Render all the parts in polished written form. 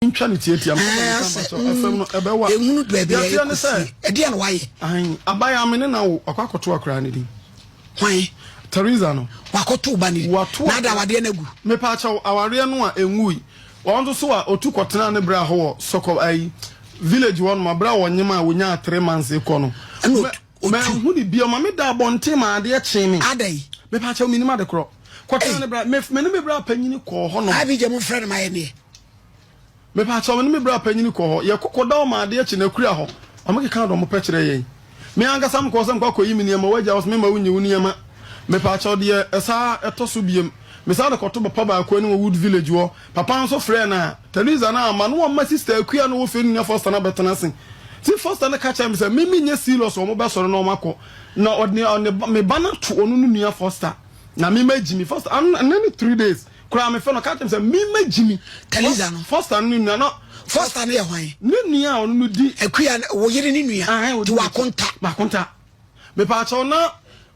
Infinity am FM no ebewa ehunu baby e de na waye abaya amene na wo akwakoto akra ne din hwan Teresa no wakoto ba ne na da wade na gu me pa acha aware no a enwui won so a otu kotena ne bra ho soko ai village one ma bra wonyema wonya 3 months e ko no me hu ni bia ma me da bonte ma ade che me adai me pa acha minima de kro kotena ne bra me ne me bra panyini ko ho no abije mo friend ma ye ne me pa chawo me bra panyini ko ho ye kokoda o ma de chi na kura ho amake kan do mo pa kire yen me anga sam ko sam kwakoyi mi niam waja was me ma wunyi wuniam me pa chawo de esa etoso biem me sa de koto papa ba ko ni Wood Village wo papa nso frɛ na Teresa na ama no ma sister akua no wo fe ni first na betena sen ti first na ka cha me say me nye serious o mo be soro na o mako na on me bana to onu nu nua first na me magimi first and then 3 days kura me fe no ka cha me say me magimi Teresa no first nu nua no first na ye hwan ne nua onu nu di akua wo yire ni nua di wakonta me pa cha na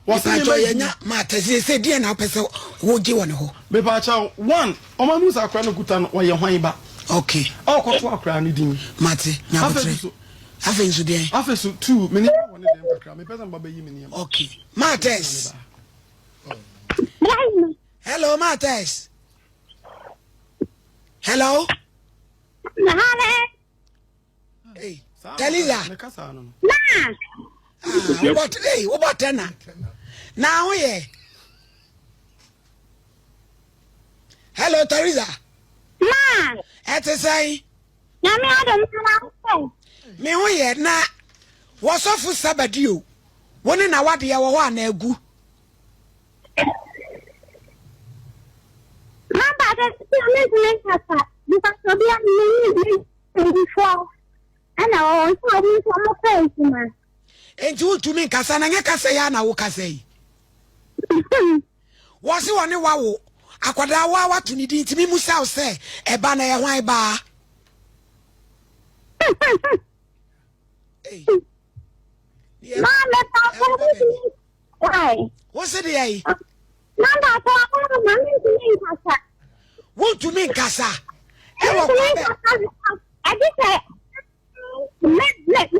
wasacho yenya matese se die na pese wo gi woni ho me pa cha one o ma nu sa akra no kuta no wo ye hwan ba okay o ko to akra ni din mate nya botre afensu die afensu 2 me ni woni dem akra me pese mbaba yi me ni okay mates hello mates hello hey Teresa what hey what tena now here hello Teresa ma et say na me adom na me ho ye na wosofu sabadio woni na wade ye wo ho na agu ma ba da me kasa because obi am me before ana o so mi so mo face ma enti utumi kasa na nya kasa ya na wo kasa yi wose woni wawo akwada wa watu ni di ntimi musa o se eba na ye hwan ba eh ma me ta ko why wose de yi ma ba ta ko ma mi kasa utumi kasa e wo kwa be I just let me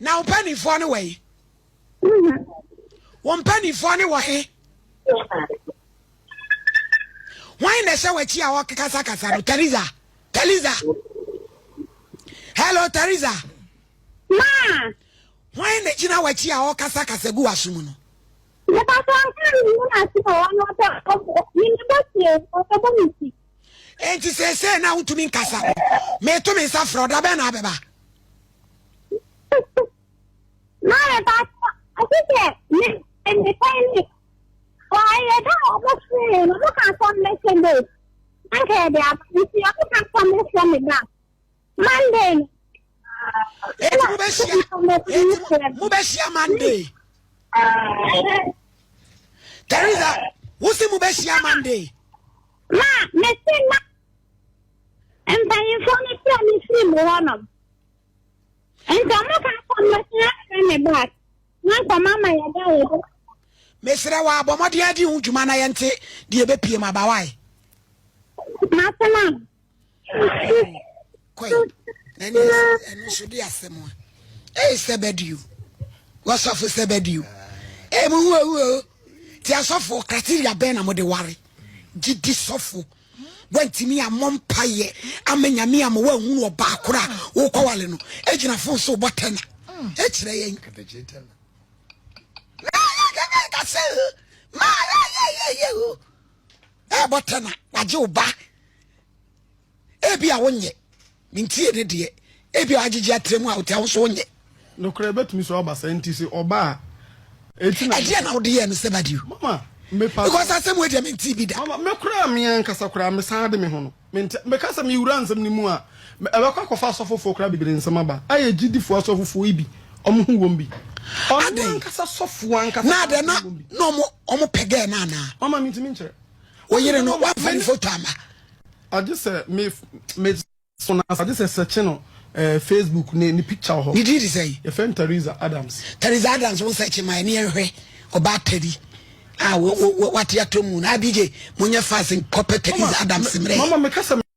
now penny for anyway. One penny for anyway. Why in the show at your Casa Teresa? Hello, Teresa. Ma, why in the China what your Casa Guasuno? Enti say na utumi nkasa me to me sa froda be na beba ma ba I think and the time why don't almost no can come next day okay they are you see I can come next day Monday Mubesia Monday Teresa wusi Mubesia Monday ma metina and by information is free one of and come on me back na kwa mama ya dawo mesra wa abomode adi hu dwuma na yente de ebepie ma ba wai na tena koi nani enu so di asemo sebedu wasofu sebedu mu hu ti asofo criteria be na mo de ware gidi sofo wantimi amompaye amenyame am wa hu oba akora wo kwale no ejina fo so botena e kire yen ma ye botena waje oba e bia wonye mintie ne de e bia agigi atremu a wote so wonye no kra betumi so oba scientist oba etina e na wode ye no sebadio mama me pa because asem we de mintie bi da mama me kra me ankasa kra me san de me ho no me kasa me wura nsam ni mu a e be kwa kofa sofofo kra bibire nsam aba aye gidifo sofofo ibi omo hu wom bi ankasa sofo ankasa na de no omo pege na na mama mintimi nkere o yire no wa fa photo ama I just say me so na I just search no Facebook ni picture ho did say your friend Teresa Adams won search my near hwe oba tadi what ya to moon? I BJ, when you're fasting, copper Adams. Mama,